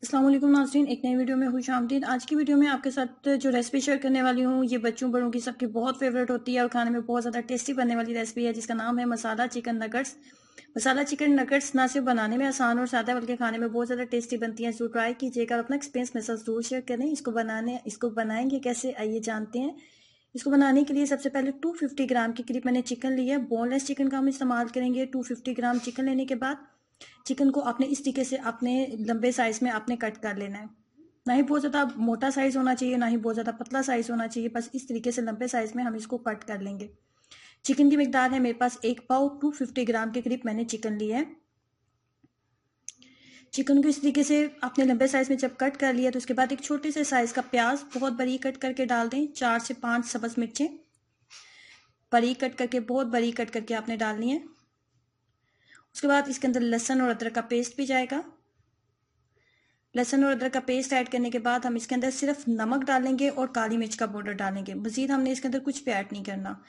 अस्सलाम वालेकुम नाज़रीन, एक नई वीडियो में खुशामदीद। आज की वीडियो में आपके साथ जो रेसिपी शेयर करने वाली हूँ, ये बच्चों बड़ों की सबकी बहुत फेवरेट होती है और खाने में बहुत ज़्यादा टेस्टी बनने वाली रेसिपी है, जिसका नाम है मसाला चिकन नगट्स। मसाला चिकन नगट्स ना सिर्फ बनाने में आसान और सादा बल्कि खाने में बहुत ज़्यादा टेस्टी बनती है। ज़रूर ट्राई कीजिएगा और अपना एक्सपीरियंस मेरे साथ ज़रूर शेयर करें। इसको बनाएंगे कैसे, आइए जानते हैं। इसको बनाने के लिए सबसे पहले 250 ग्राम के करीब मैंने चिकन लिया है। बोनलेस चिकन का हम इस्तेमाल करेंगे। 250 ग्राम चिकन लेने के बाद चिकन को आपने इस तरीके से अपने लंबे साइज में आपने कट कर लेना है। ना ही बहुत ज़्यादा मोटा साइज होना चाहिए, ना ही बहुत ज़्यादा पतला साइज होना चाहिए, बस इस तरीके से लंबे साइज में हम इसको कट कर लेंगे। चिकन की मिकदार है मेरे पास 1 पाव, 250 ग्राम के करीब मैंने चिकन लिया है। चिकन को इस तरीके से आपने लंबे साइज में जब कट कर लिया तो उसके बाद एक छोटे से साइज का प्याज बहुत बारीक कट करके डाल दें। 4 से 5 सब्ज मिर्चें बारीक कट करके, बहुत बारीक कट करके आपने डालनी है। उसके बाद इसके अंदर लहसुन और अदरक का पेस्ट भी जाएगा। लहसुन और अदरक का पेस्ट ऐड करने के बाद हम इसके अंदर सिर्फ नमक डालेंगे और काली मिर्च का पाउडर डालेंगे। मजीद हमने इसके अंदर कुछ भी ऐड नहीं करना।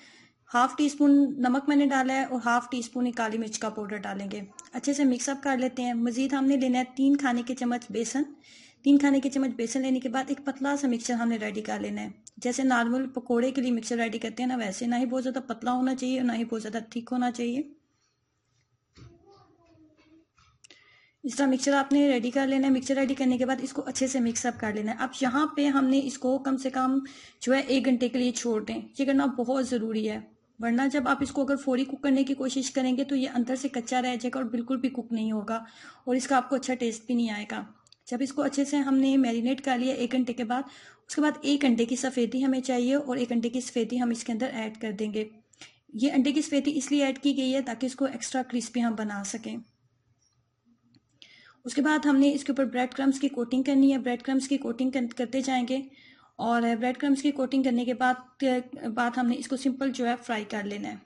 हाफ टी स्पून नमक मैंने डाला है और हाफ टी स्पून ही काली मिर्च का पाउडर डालेंगे। अच्छे से मिक्सअप कर लेते हैं। मजीद हमने लेना है 3 खाने के चम्मच बेसन। 3 खाने के चम्मच बेसन लेने के बाद एक पतला सा मिक्सचर हमने रेडी कर लेना है। जैसे नॉर्मल पकोड़े के लिए मिक्सचर रेडी करते हैं ना, वैसे। ना ही बहुत ज़्यादा पतला होना चाहिए और ना ही बहुत ज़्यादा थिक होना चाहिए। इस तरह मिक्सचर आपने रेडी कर लेना है। मिक्सचर रेडी करने के बाद इसको अच्छे से मिक्सअप कर लेना है। अब यहाँ पे हमने इसको कम से कम जो है 1 घंटे के लिए छोड़ दें। ये करना बहुत ज़रूरी है, वरना जब आप इसको अगर फौरी कुक करने की कोशिश करेंगे तो ये अंदर से कच्चा रह जाएगा और बिल्कुल भी कुक नहीं होगा और इसका आपको अच्छा टेस्ट भी नहीं आएगा। जब इसको अच्छे से हमने मैरिनेट कर लिया 1 घंटे के बाद, उसके बाद 1 अंडे की सफ़ेदी हमें चाहिए और 1 अंडे की सफ़ेदी हम इसके अंदर ऐड कर देंगे। ये अंडे की सफ़ेदी इसलिए ऐड की गई है ताकि इसको एक्स्ट्रा क्रिस्पी हम बना सकें। उसके बाद हमने इसके ऊपर ब्रेड क्रम्स की कोटिंग करनी है। ब्रेड क्रम्स की कोटिंग करते जाएंगे और ब्रेड क्रम्स की कोटिंग करने के बाद हमने इसको सिंपल जो है फ्राई कर लेना है।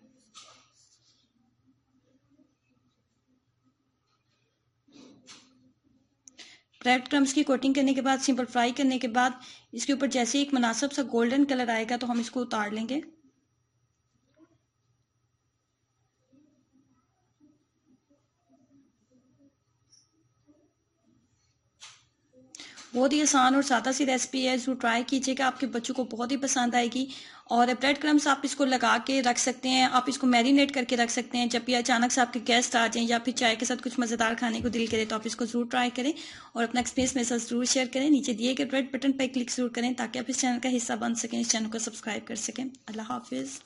ब्रेड क्रम्स की कोटिंग करने के बाद, सिंपल फ्राई करने के बाद इसके ऊपर जैसे एक मुनासिब सा गोल्डन कलर आएगा तो हम इसको उतार लेंगे। बहुत ही आसान और सादा सी रेसिपी है, इसको ट्राई कीजिएगा, आपके बच्चों को बहुत ही पसंद आएगी। और ब्रेड क्रम्स आप इसको लगा के रख सकते हैं, आप इसको मैरिनेट करके रख सकते हैं। जब भी अचानक से आपके गेस्ट आ जाएं या फिर चाय के साथ कुछ मज़ेदार खाने को दिल करे तो आप इसको ज़रूर ट्राई करें और अपना एक्सपीरियंस मेरे साथ ज़रूर शेयर करें। नीचे दिए गए रेड बटन पर क्लिक ज़रूर करें ताकि आप इस चैनल का हिस्सा बन सकें, इस चैनल को सब्सक्राइब कर सकें। अल्लाह हाफिज़।